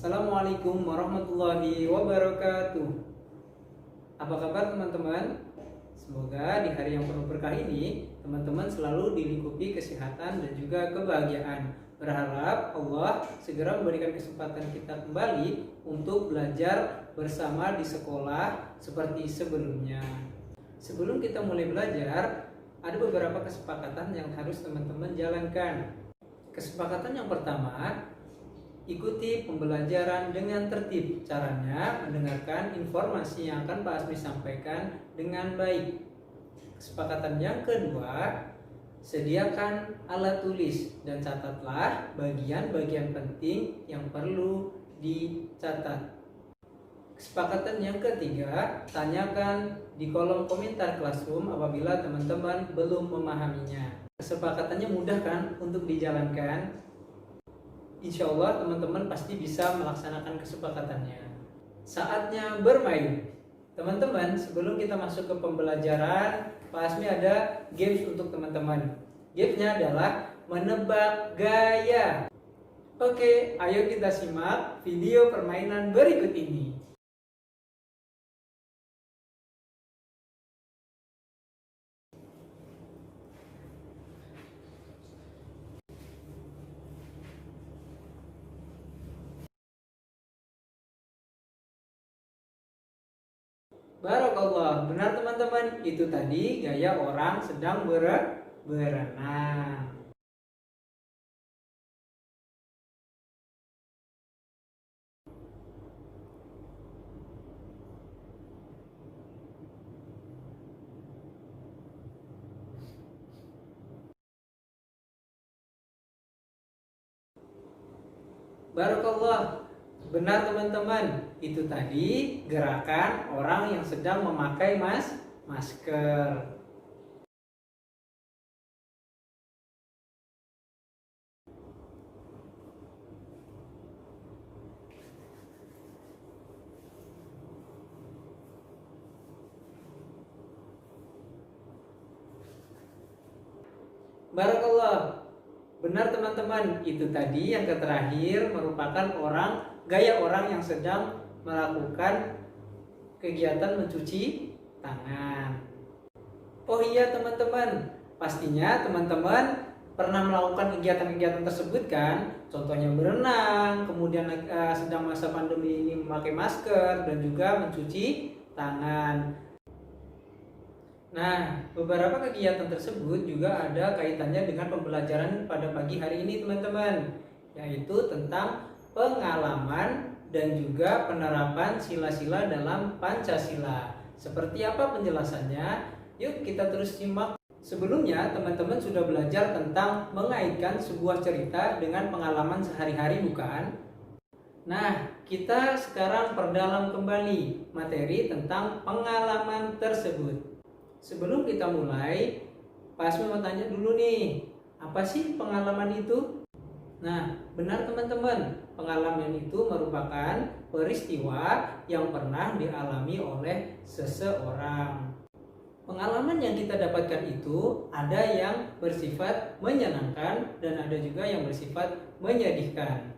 Assalamualaikum warahmatullahi wabarakatuh. Apa kabar teman-teman? Semoga di hari yang penuh berkah ini teman-teman selalu dilingkupi kesehatan dan juga kebahagiaan. Berharap Allah segera memberikan kesempatan kita kembali untuk belajar bersama di sekolah seperti sebelumnya. Sebelum kita mulai belajar, ada beberapa kesepakatan yang harus teman-teman jalankan. Kesepakatan yang pertama, ikuti pembelajaran dengan tertib. Caranya mendengarkan informasi yang akan Pak Asmi sampaikan dengan baik. Kesepakatan yang kedua, sediakan alat tulis dan catatlah bagian-bagian penting yang perlu dicatat. Kesepakatan yang ketiga, tanyakan di kolom komentar Classroom apabila teman-teman belum memahaminya. Kesepakatannya mudah kan untuk dijalankan? Insya Allah teman-teman pasti bisa melaksanakan kesepakatannya. Saatnya bermain. Teman-teman, sebelum kita masuk ke pembelajaran, Pak Asmi ada games untuk teman-teman. Gamesnya adalah menebak gaya. Oke, ayo kita simak video permainan berikut ini. Barakallah, benar teman-teman, itu tadi gaya orang sedang berenang. Barakallah, benar teman-teman, itu tadi gerakan orang yang sedang memakai masker. Barakallah, benar teman-teman, itu tadi yang terakhir merupakan gaya orang yang sedang melakukan kegiatan mencuci tangan. Oh iya teman-teman, pastinya teman-teman pernah melakukan kegiatan-kegiatan tersebut kan? Contohnya berenang, kemudian sedang masa pandemi ini memakai masker dan juga mencuci tangan. Nah, beberapa kegiatan tersebut juga ada kaitannya dengan pembelajaran pada pagi hari ini teman-teman, yaitu tentang pengalaman dan juga penerapan sila-sila dalam Pancasila. Seperti apa penjelasannya? Yuk kita terus simak. Sebelumnya teman-teman sudah belajar tentang mengaitkan sebuah cerita dengan pengalaman sehari-hari bukan? Nah, kita sekarang perdalam kembali materi tentang pengalaman tersebut. Sebelum kita mulai, Pak Asmi mau tanya dulu nih, apa sih pengalaman itu? Nah, benar teman-teman, pengalaman itu merupakan peristiwa yang pernah dialami oleh seseorang. Pengalaman yang kita dapatkan itu ada yang bersifat menyenangkan dan ada juga yang bersifat menyedihkan.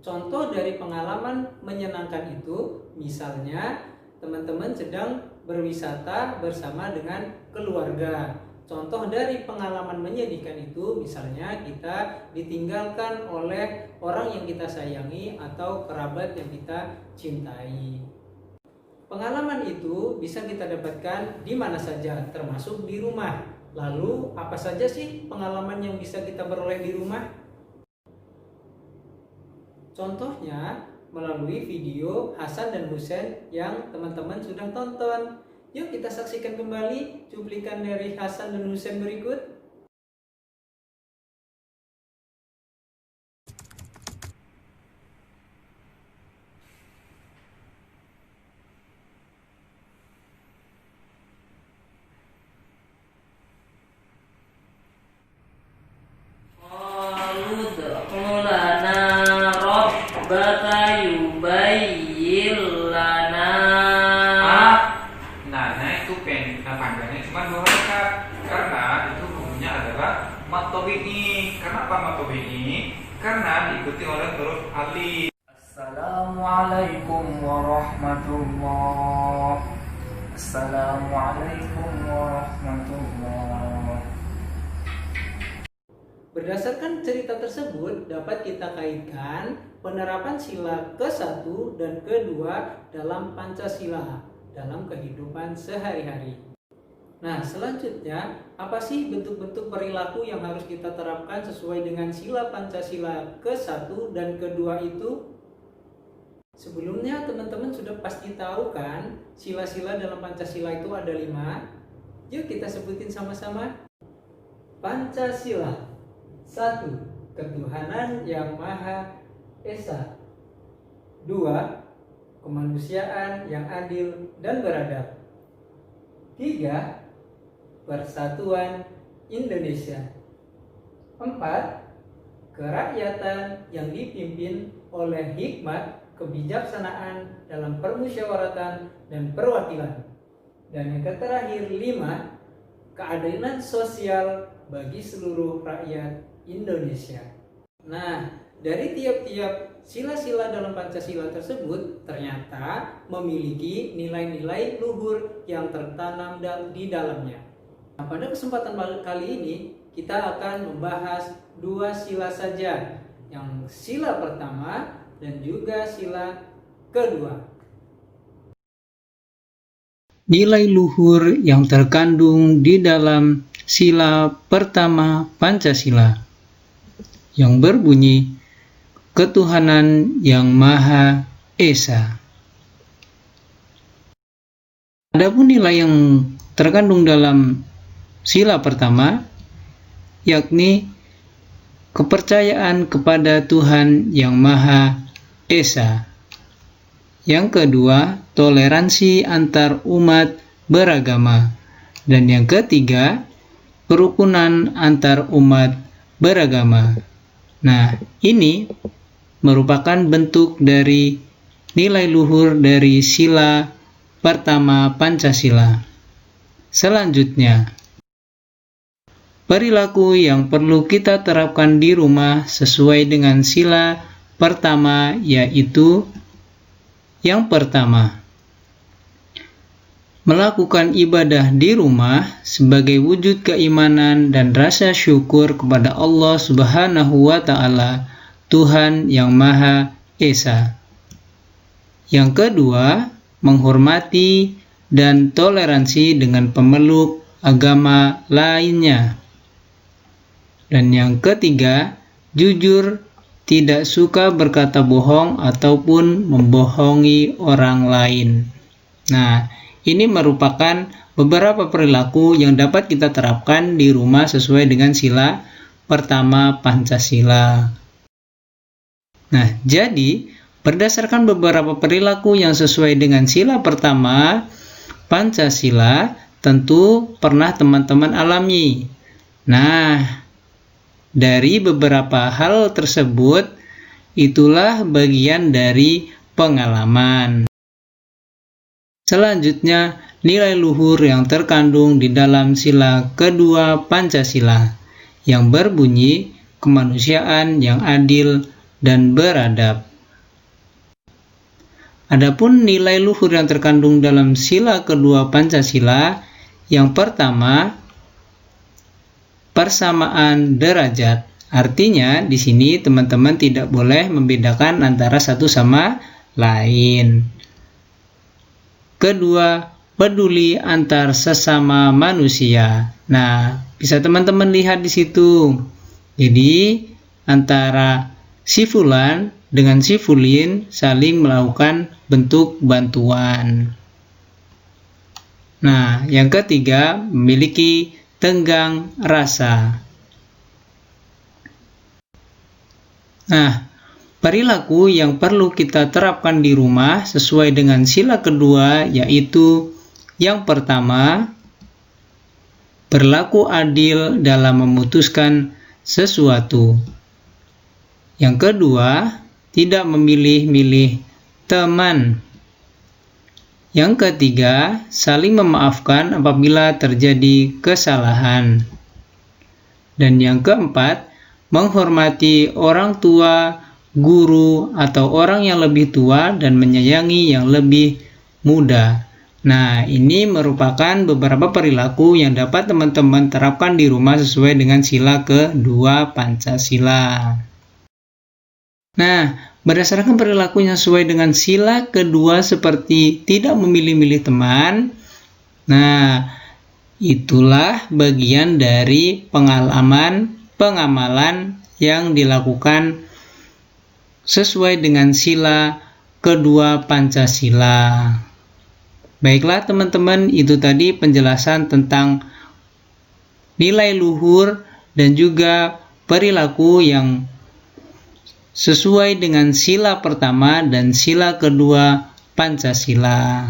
Contoh dari pengalaman menyenangkan itu, misalnya teman-teman sedang berwisata bersama dengan keluarga. Contoh dari pengalaman menyedihkan itu misalnya kita ditinggalkan oleh orang yang kita sayangi atau kerabat yang kita cintai. Pengalaman itu bisa kita dapatkan di mana saja, termasuk di rumah. Lalu apa saja sih pengalaman yang bisa kita peroleh di rumah? Contohnya melalui video Hasan dan Husein yang teman-teman sudah tonton. Yuk kita saksikan kembali cuplikan dari Hasan dan Husein berikut. Panjangnya cuma 2 rakaat karena itu hukumnya adalah mat tabi'i. Kenapa mat tabi'i? Karena diikuti oleh huruf alif. Berdasarkan cerita tersebut, dapat kita kaitkan penerapan sila ke-1 dan ke-2 dalam Pancasila dalam kehidupan sehari-hari. Nah, selanjutnya, apa sih bentuk-bentuk perilaku yang harus kita terapkan sesuai dengan sila Pancasila ke-1 dan ke-2 itu? Sebelumnya, teman-teman sudah pasti tahu kan, sila-sila dalam Pancasila itu ada 5. Yuk kita sebutin sama-sama. Pancasila. 1. Ketuhanan yang Maha Esa. 2. Kemanusiaan yang adil dan beradab. 3. Persatuan Indonesia. 4. Kerakyatan yang dipimpin oleh hikmat kebijaksanaan dalam permusyawaratan dan perwakilan. Dan yang terakhir 5. Keadilan sosial bagi seluruh rakyat Indonesia. Nah, dari tiap-tiap sila-sila dalam Pancasila tersebut ternyata memiliki nilai-nilai luhur yang tertanam di dalamnya. Nah, pada kesempatan kali ini kita akan membahas 2 sila saja, yang sila pertama dan juga sila kedua. Nilai luhur yang terkandung di dalam sila pertama Pancasila yang berbunyi Ketuhanan yang Maha Esa. Adapun nilai yang terkandung dalam sila pertama yakni kepercayaan kepada Tuhan yang Maha Esa. Yang kedua, toleransi antar umat beragama. Dan yang ketiga, kerukunan antar umat beragama. Nah, ini merupakan bentuk dari nilai luhur dari sila pertama Pancasila. Selanjutnya, perilaku yang perlu kita terapkan di rumah sesuai dengan sila pertama, yaitu yang pertama, melakukan ibadah di rumah sebagai wujud keimanan dan rasa syukur kepada Allah Subhanahu wa Ta'ala, Tuhan yang Maha Esa. Yang kedua, menghormati dan toleransi dengan pemeluk agama lainnya. Dan yang ketiga, jujur, tidak suka berkata bohong ataupun membohongi orang lain. Nah, ini merupakan beberapa perilaku yang dapat kita terapkan di rumah sesuai dengan sila pertama Pancasila. Nah, jadi berdasarkan beberapa perilaku yang sesuai dengan sila pertama Pancasila, tentu pernah teman-teman alami. Nah, dari beberapa hal tersebut, itulah bagian dari pengalaman. Selanjutnya, nilai luhur yang terkandung di dalam sila kedua Pancasila yang berbunyi kemanusiaan yang adil dan beradab. Adapun nilai luhur yang terkandung dalam sila kedua Pancasila, yang pertama, persamaan derajat. Artinya, di sini teman-teman tidak boleh membedakan antara satu sama lain. Kedua, peduli antar sesama manusia. Nah, bisa teman-teman lihat di situ. Jadi, antara si fulan dengan si fulin saling melakukan bentuk bantuan. Nah, yang ketiga, memiliki tenggang rasa. Nah, perilaku yang perlu kita terapkan di rumah sesuai dengan sila kedua yaitu yang pertama, berlaku adil dalam memutuskan sesuatu. Yang kedua, tidak memilih-milih teman. Yang ketiga, saling memaafkan apabila terjadi kesalahan. Dan yang keempat, menghormati orang tua, guru, atau orang yang lebih tua dan menyayangi yang lebih muda. Nah, ini merupakan beberapa perilaku yang dapat teman-teman terapkan di rumah sesuai dengan sila kedua Pancasila. Nah, berdasarkan perilaku yang sesuai dengan sila kedua seperti tidak memilih-milih teman, nah, itulah bagian dari pengamalan yang dilakukan sesuai dengan sila kedua Pancasila. Baiklah teman-teman, itu tadi penjelasan tentang nilai luhur dan juga perilaku yang sesuai dengan sila pertama dan sila kedua Pancasila.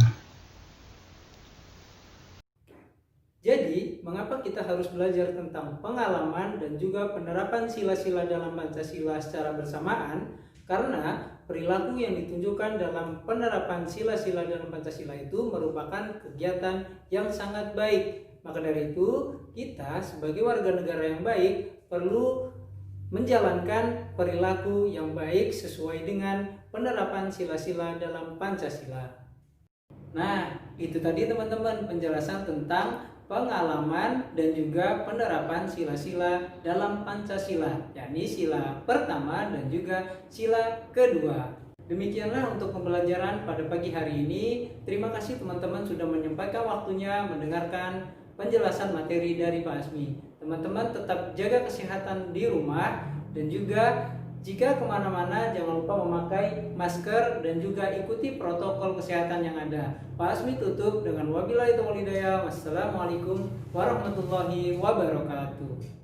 Jadi, mengapa kita harus belajar tentang pengalaman dan juga penerapan sila-sila dalam Pancasila secara bersamaan? Karena perilaku yang ditunjukkan dalam penerapan sila-sila dalam Pancasila itu merupakan kegiatan yang sangat baik. Maka dari itu, kita sebagai warga negara yang baik perlu menjalankan perilaku yang baik sesuai dengan penerapan sila-sila dalam Pancasila. Nah, itu tadi teman-teman penjelasan tentang pengalaman dan juga penerapan sila-sila dalam Pancasila, yakni sila pertama dan juga sila kedua. Demikianlah untuk pembelajaran pada pagi hari ini. Terima kasih teman-teman sudah menyempatkan waktunya mendengarkan penjelasan materi dari Pak Asmi. Teman-teman tetap jaga kesehatan di rumah dan juga jika kemana-mana jangan lupa memakai masker dan juga ikuti protokol kesehatan yang ada. Pak Asmi tutup dengan wabillahi taufiq wal hidayah. Wassalamualaikum warahmatullahi wabarakatuh.